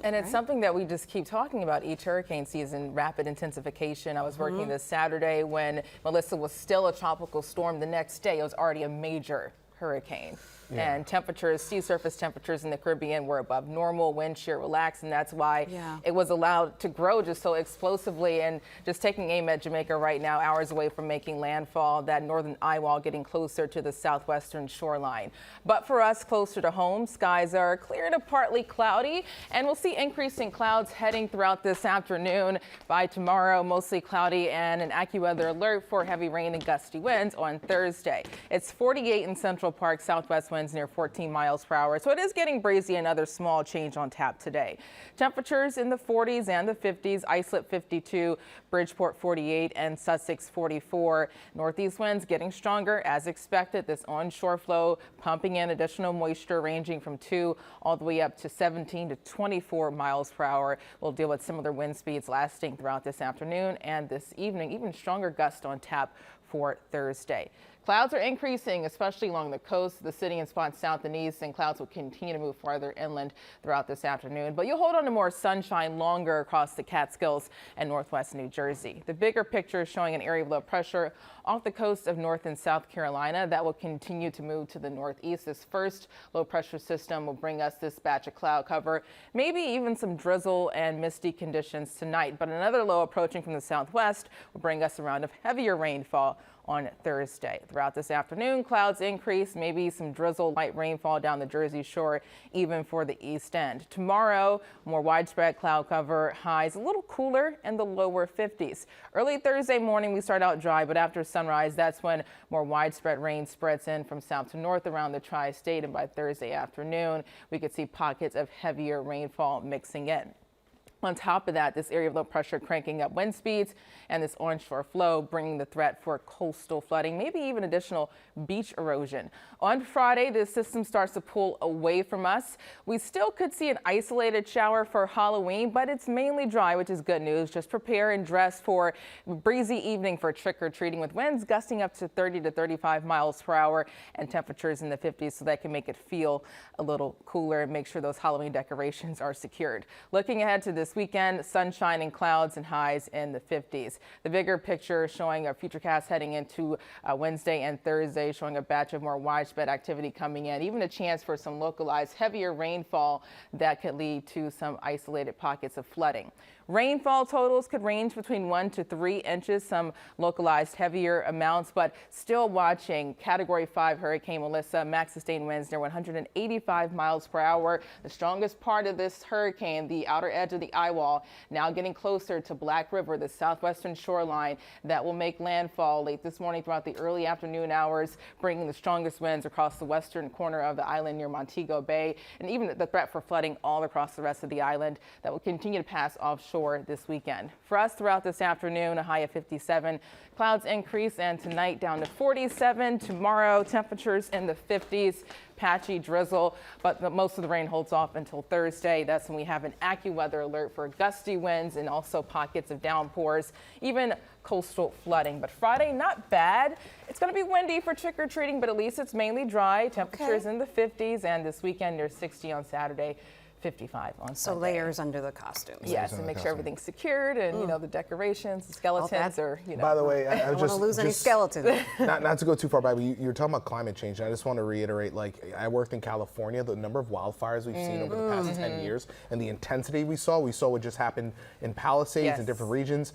And it's something that we just keep talking about each hurricane season, rapid intensification. I was working this Saturday when Melissa was still a tropical storm. The next day, it was already a major hurricane. And temperatures, sea surface temperatures in the Caribbean were above normal, wind shear relaxed, and that's why it was allowed to grow just so explosively. And just taking aim at Jamaica right now, hours away from making landfall, that northern eye wall getting closer to the southwestern shoreline. But for us closer to home, skies are clear to partly cloudy, and we'll see increasing clouds heading throughout this afternoon. By tomorrow, mostly cloudy and an AccuWeather alert for heavy rain and gusty winds on Thursday. It's 48 in Central Park, southwest winds near 14 miles per hour. So it is getting breezy. Another small change on tap today. Temperatures in the 40s and the 50s. Islip 52, Bridgeport 48, and Sussex 44. Northeast winds getting stronger as expected. This onshore flow pumping in additional moisture ranging from 2 all the way up to 17 to 24 miles per hour. We'll deal with similar wind speeds lasting throughout this afternoon and this evening. Even stronger gusts on tap for Thursday. Clouds are increasing, especially along the coast, the city in spots south and east, and clouds will continue to move farther inland throughout this afternoon. But you'll hold on to more sunshine longer across the Catskills and northwest New Jersey. The bigger picture is showing an area of low pressure off the coast of North and South Carolina that will continue to move to the northeast. This first low pressure system will bring us this batch of cloud cover, maybe even some drizzle and misty conditions tonight. But another low approaching from the southwest will bring us a round of heavier rainfall on Thursday. Throughout this afternoon, clouds increase, maybe some drizzle, light rainfall down the Jersey Shore, even for the east end. Tomorrow, more widespread cloud cover, highs a little cooler in the lower 50s. Early Thursday morning, we start out dry, but after sunrise, that's when more widespread rain spreads in from south to north around the tri-state. And by Thursday afternoon, we could see pockets of heavier rainfall mixing in. On top of that, this area of low pressure cranking up wind speeds and this onshore flow bringing the threat for coastal flooding, maybe even additional beach erosion. On Friday, this system starts to pull away from us. We still could see an isolated shower for Halloween, but it's mainly dry, which is good news. Just prepare and dress for a breezy evening for trick-or-treating with winds gusting up to 30 to 35 miles per hour and temperatures in the 50s, so that can make it feel a little cooler and make sure those Halloween decorations are secured. Looking ahead to this weekend, sunshine and clouds and highs in the 50s. The bigger picture showing a futurecast heading into Wednesday and Thursday, showing a batch of more widespread activity coming in, even a chance for some localized heavier rainfall that could lead to some isolated pockets of flooding. Rainfall totals could range between 1 to 3 inches, some localized heavier amounts, but still watching Category 5 Hurricane Melissa, max sustained winds near 185 miles per hour. The strongest part of this hurricane, the outer edge of the eye wall, now getting closer to Black River, the southwestern shoreline that will make landfall late this morning throughout the early afternoon hours, bringing the strongest winds across the western corner of the island near Montego Bay, and even the threat for flooding all across the rest of the island that will continue to pass offshore this weekend. For us throughout this afternoon, a high of 57. Clouds increase, and tonight down to 47. Tomorrow, temperatures in the 50s. Patchy drizzle, but most of the rain holds off until Thursday. That's when we have an AccuWeather alert for gusty winds and also pockets of downpours, even coastal flooding. But Friday, not bad. It's going to be windy for trick-or-treating, but at least it's mainly dry. Temperatures in the 50s, and this weekend near 60 on Saturday. 55 on Sunday. So layers under the costumes. Yes, and make sure everything's secured, and you know, the decorations, the skeletons are, you know. By the way, I don't want to lose any skeletons. Not to go too far back, but you're talking about climate change, and I just want to reiterate, like, I worked in California, the number of wildfires we've seen over the past 10 years, and the intensity we saw what just happened in Palisades in different regions.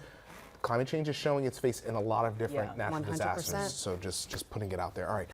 Climate change is showing its face in a lot of different natural disasters, so just putting it out there. All right.